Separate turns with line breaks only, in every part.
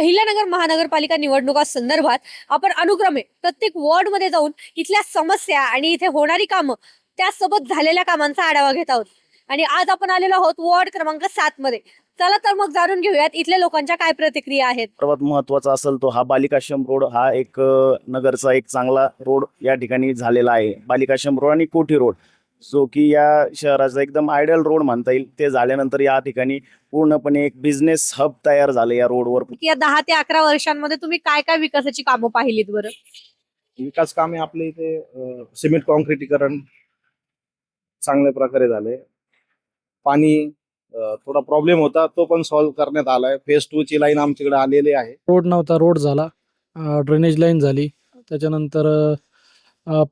अहिल्यानगर महानगरपालिका निवडणुका संदर्भात आपण अनुक्रमे प्रत्येक वॉर्ड मध्ये जाऊन इथल्या समस्या आणि इथे होणारी कामं त्यासोबत झालेल्या कामांचा आढावा घेत आहोत. आणि आज आपण आलेलो आहोत वॉर्ड क्रमांक 7 मध्ये. चला तर मग जाणून घेऊयात इथल्या लोकांच्या काय प्रतिक्रिया आहेत.
सर्वात महत्त्वाचा असेल तो हा बालिकाश्रम रोड. हा एक नगरचा एक चांगला रोड या ठिकाणी झालेला आहे. बालिकाश्रम रोड आणि कोठी रोड जो की या शहराचा एकदम आयडियल रोड म्हणता येईल. ते झाल्यानंतर या ठिकाणी पूर्णपणे एक बिझनेस हब तयार झाले या रोडवर.
या 10 ते 11 वर्षांमध्ये तुम्ही काय काय विकासाची कामं पाहिलीत बरं?
विकास कामे आपल्या इथे सिमेंट कॉन्क्रिटीकरण चांगल्या प्रकारे झाले. पाणी थोडा प्रॉब्लेम होता, तो पण सॉल्व्ह करण्यात आलाय. फेज 2 ची लाईन आमच्याकडे आलेली आहे.
रोड नव्हता, रोड झाला. ड्रेनेज लाईन झाली. त्याच्यानंतर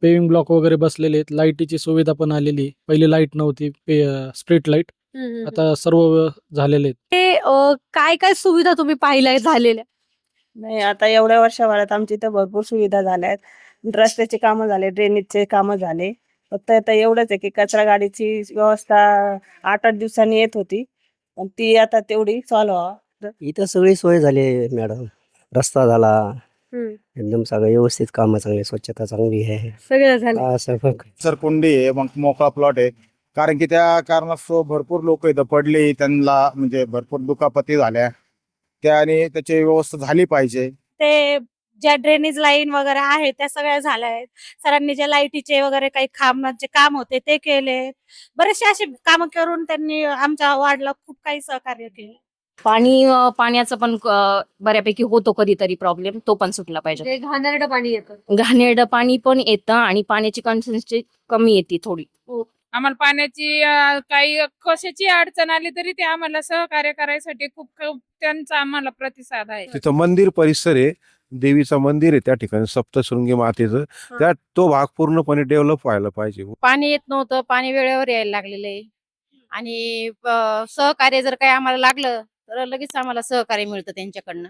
पेविंग ब्लॉक वगैरे बसलेले आहेत. लाईटीची सुविधा पण आलेली. पहिली लाईट नव्हती, स्ट्रीट लाईट. आता सर्व झालेले आहेत.
ते काय काय सुविधा तुम्ही पाहिल्या झालेल्या?
नाही, आता एवढ्या वर्षभरात आमच्या इथं भरपूर सुविधा झाल्या आहेत. रस्त्याचे कामं झाले, ड्रेनेजचे कामं झाले. फक्त आता एवढंच आहे की कचरा गाडीची व्यवस्था 8-8 दिवसांनी येत होती, पण ती आता तेवढी सॉल्व्ह व्हावं.
इथं सगळी सोय झाली आहे मॅडम. रस्ता झाला, एकदम सगळं व्यवस्थित, कामं चांगली, स्वच्छता चांगली आहे.
सगळं झालं.
सर्व
सरकुंडी आहे, मग मोकळा प्लॉट आहे. कारण की त्या कारणास्तव भरपूर लोक इथं पडले, त्यांना म्हणजे भरपूर दुखापती झाल्या. त्याने त्याची व्यवस्था झाली पाहिजे.
ते ज्या ड्रेनेज लाईन वगैरे आहे त्या सगळ्या झाल्या आहेत. सरांनी जे लाईटीचे वगैरे काही खांबांचे काम होते ते केले. बरेचसे असे काम करून त्यांनी आमच्या वॉर्डला खूप काही सहकार्य केलं.
पाण्याचं पण बऱ्यापैकी होतो कधीतरी प्रॉब्लेम, तो पण सुटला पाहिजे.
ते घाणेरडं पाणी येतं.
घाणेरडं पाणी पण येतं आणि पाण्याची कन्सिस्टन्सी कमी येते थोडी.
आम्हाला पाण्याची काही कशाची अडचण आली तरी ते आम्हाला सहकार्य करायसाठी खूप त्यांचा आम्हाला प्रतिसाद आहे.
तिथं मंदिर परिसर आहे, देवीचं मंदिर आहे त्या ठिकाणी, सप्तशृंगी मातेचं. त्यात तो भाग पूर्णपणे डेव्हलप व्हायला पाहिजे.
पाणी येत नव्हतं, पाणी वेळेवर यायला लागलेलं आहे. आणि सहकार्य जर काही आम्हाला लागलं तर लगेच आम्हाला सहकार्य मिळतं त्यांच्याकडनं.